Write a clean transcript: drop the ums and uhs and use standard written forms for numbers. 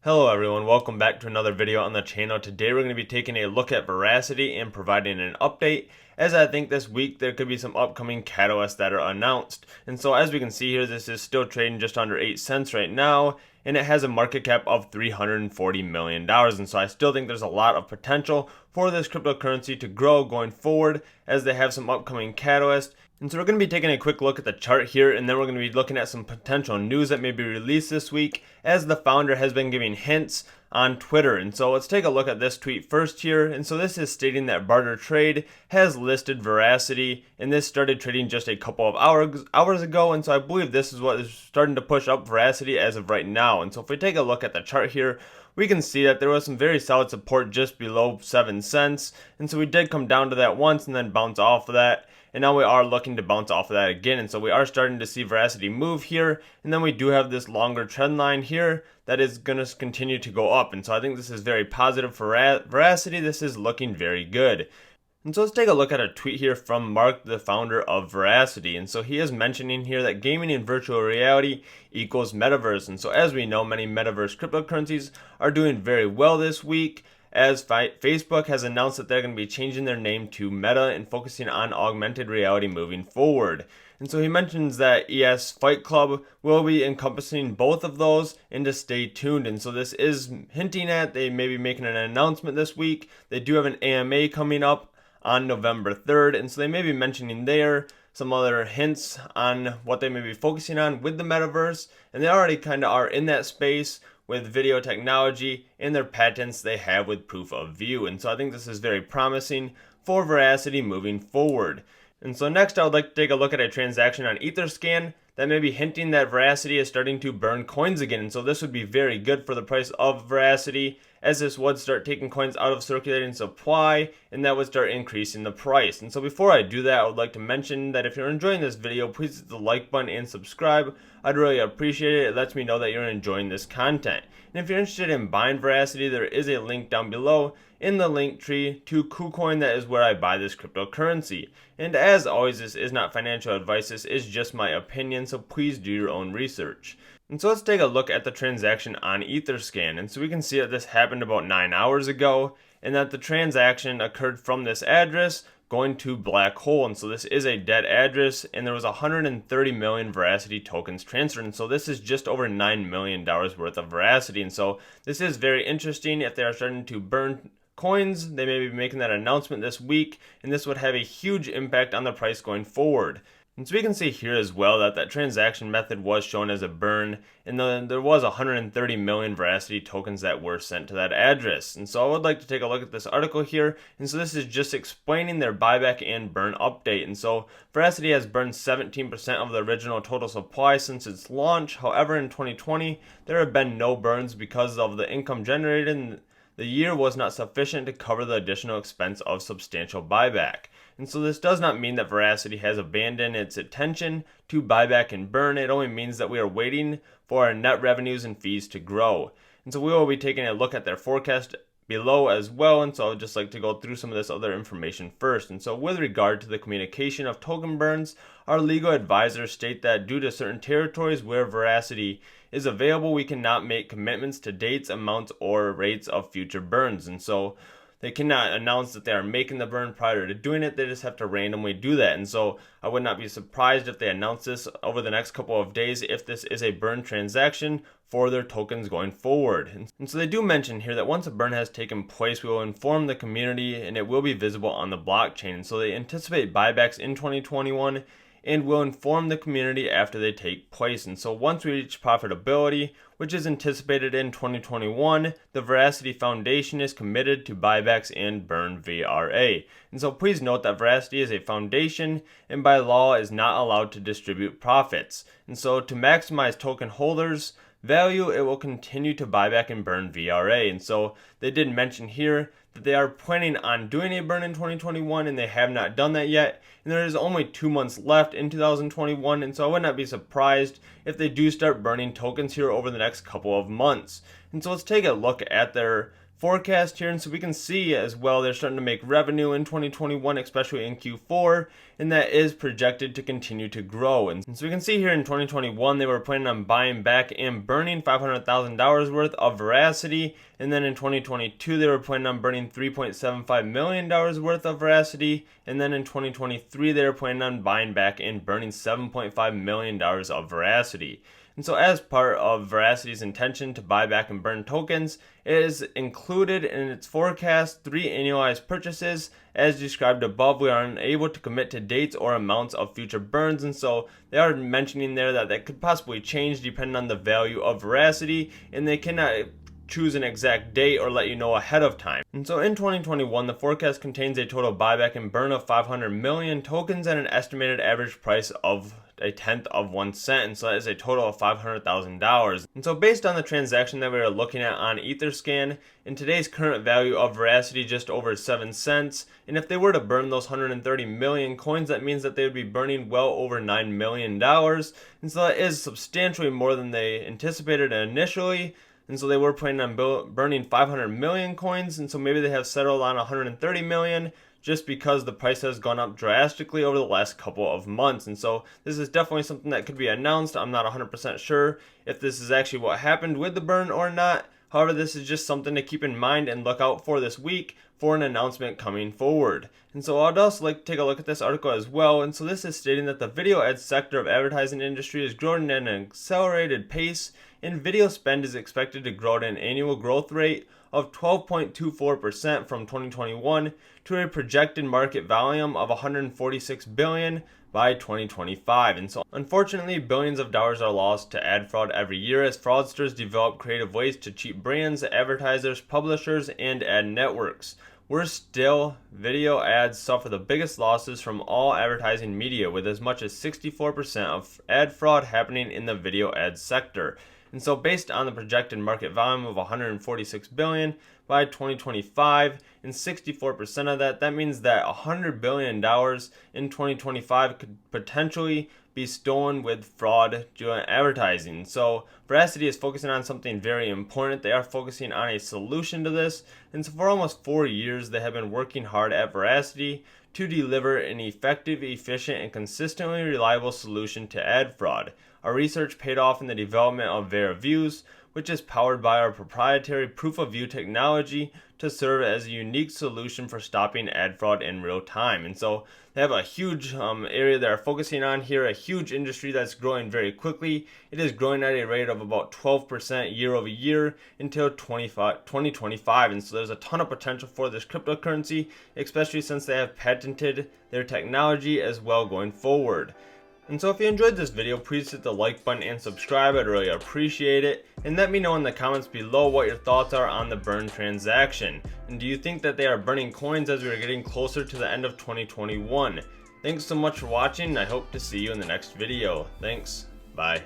Hello everyone, welcome back to another video on the channel. Today we're going to be taking a look at Verasity and providing an update, as I think this week there could be some upcoming catalysts that are announced. And so as we can see here, this is still trading just under 8 cents right now, and it has a market cap of $340 million. And so I still think there's a lot of potential for this cryptocurrency to grow going forward as they have some upcoming catalysts. And so we're going to be taking a quick look at the chart here, and then we're going to be looking at some potential news that may be released this week, as the founder has been giving hints on Twitter. And so let's take a look at this tweet first here. And so this is stating that Barter Trade has listed Verasity, and this started trading just a couple of hours ago. And so I believe this is what is starting to push up Verasity as of right now. And so if we take a look at the chart here, we can see that there was some very solid support just below 7 cents. And so we did come down to that once and then bounce off of that. And now we are looking to bounce off of that again. And so we are starting to see Verasity move here. And then we do have this longer trend line here that is going to continue to go up. And so I think this is very positive for Verasity. This is looking very good. And so let's take a look at a tweet here from Mark, the founder of Verasity. And so he is mentioning here that gaming and virtual reality equals Metaverse. And so as we know, many Metaverse cryptocurrencies are doing very well this week, as Facebook has announced that they're going to be changing their name to Meta and focusing on augmented reality moving forward. And so he mentions that ES Fight Club will be encompassing both of those, and to stay tuned. And so this is hinting at they may be making an announcement this week. They do have an AMA coming up on November 3rd, and so they may be mentioning there some other hints on what they may be focusing on with the Metaverse, and they already kind of are in that space with video technology and their patents they have with proof of view. And so I think this is very promising for Verasity moving forward. And so next I would like to take a look at a transaction on Etherscan that may be hinting that Verasity is starting to burn coins again. And so this would be very good for the price of Verasity, as this would start taking coins out of circulating supply, and that would start increasing the price. And so before I do that, I would like to mention that if you're enjoying this video, please hit the like button and subscribe. I'd really appreciate it. It lets me know that you're enjoying this content. And if you're interested in buying Verasity, there is a link down below in the link tree to KuCoin. That is where I buy this cryptocurrency. And as always, this is not financial advice, this is just my opinion, so please do your own research. And so let's take a look at the transaction on Etherscan. And so we can see that this happened about 9 hours ago, and that the transaction occurred from this address going to black hole. And so this is a dead address, and there was 130 million Verasity tokens transferred. And so this is just over $9 million worth of Verasity. And so this is very interesting. If they are starting to burn coins, they may be making that announcement this week, and this would have a huge impact on the price going forward. And so we can see here as well that that transaction method was shown as a burn, and then there was 130 million Verasity tokens that were sent to that address. And so I would like to take a look at this article here. And so this is just explaining their buyback and burn update. And so Verasity has burned 17% of the original total supply since its launch. However, in 2020, there have been no burns because of the income generated, and the year was not sufficient to cover the additional expense of substantial buyback. And so this does not mean that Verasity has abandoned its attention to buyback and burn. It only means that we are waiting for our net revenues and fees to grow. And so we will be taking a look at their forecast below as well. And so I would just like to go through some of this other information first. And so with regard to the communication of token burns, our legal advisors state that due to certain territories where Verasity is available, we cannot make commitments to dates, amounts, or rates of future burns. And so they cannot announce that they are making the burn prior to doing it. They just have to randomly do that. And so I would not be surprised if they announce this over the next couple of days if this is a burn transaction for their tokens going forward. And so they do mention here that once a burn has taken place, we will inform the community and it will be visible on the blockchain. And so they anticipate buybacks in 2021 and will inform the community after they take place. And so once we reach profitability, which is anticipated in 2021, the Verasity Foundation is committed to buybacks and burn VRA. And so please note that Verasity is a foundation and by law is not allowed to distribute profits. And so to maximize token holders' value, it will continue to buy back and burn VRA. And so they did mention here that they are planning on doing a burn in 2021, and they have not done that yet. And there is only 2 months left in 2021, and so I would not be surprised if they do start burning tokens here over the next couple of months. And so let's take a look at their forecast here, and so we can see as well they're starting to make revenue in 2021, especially in Q4, and that is projected to continue to grow. And so we can see here in 2021 they were planning on buying back and burning $500,000 worth of Verasity, and then in 2022 they were planning on burning $3.75 million worth of Verasity, and then in 2023 they were planning on buying back and burning $7.5 million of Verasity. And so as part of Veracity's intention to buy back and burn tokens, it is included in its forecast 3 annualized purchases. As described above, we are unable to commit to dates or amounts of future burns, and so they are mentioning there that that could possibly change depending on the value of Veracity, and they cannot choose an exact date or let you know ahead of time. And so in 2021, the forecast contains a total buyback and burn of 500 million tokens at an estimated average price of 1/10 of 1 cent, and so that is a total of $500,000. And so based on the transaction that we are looking at on Etherscan, in today's current value of Veracity just over 7 cents, and if they were to burn those 130 million coins, that means that they would be burning well over $9 million, and so that is substantially more than they anticipated initially. And so they were planning on burning 500 million coins, and so maybe they have settled on 130 million just because the price has gone up drastically over the last couple of months. And so this is definitely something that could be announced. I'm not 100% sure if this is actually what happened with the burn or not. However, this is just something to keep in mind and look out for this week for an announcement coming forward. And so I'd also like to take a look at this article as well. And so this is stating that the video ad sector of advertising industry is growing at an accelerated pace, and video spend is expected to grow at an annual growth rate of 12.24% from 2021 to a projected market volume of 146 billion by 2025. And so unfortunately, billions of dollars are lost to ad fraud every year as fraudsters develop creative ways to cheat brands, advertisers, publishers, and ad networks. Worse still, video ads suffer the biggest losses from all advertising media, with as much as 64% of ad fraud happening in the video ad sector. And so based on the projected market volume of 146 billion by 2025 and 64% of that means that $100 billion in 2025 could potentially be stolen with fraudulent advertising. So Veracity is focusing on something very important. They are focusing on a solution to this, and so for almost 4 years they have been working hard at Veracity to deliver an effective, efficient, and consistently reliable solution to ad fraud. Our research paid off in the development of Veraverse, which is powered by our proprietary proof-of-view technology to serve as a unique solution for stopping ad fraud in real time. And so they have a huge area they're focusing on here, a huge industry that's growing very quickly. It is growing at a rate of about 12% year over year until 2025. And so there's a ton of potential for this cryptocurrency, especially since they have patented their technology as well going forward. And so if you enjoyed this video, please hit the like button and subscribe. I'd really appreciate it. And let me know in the comments below what your thoughts are on the burn transaction. And do you think that they are burning coins as we are getting closer to the end of 2021? Thanks so much for watching, and I hope to see you in the next video. Thanks. Bye.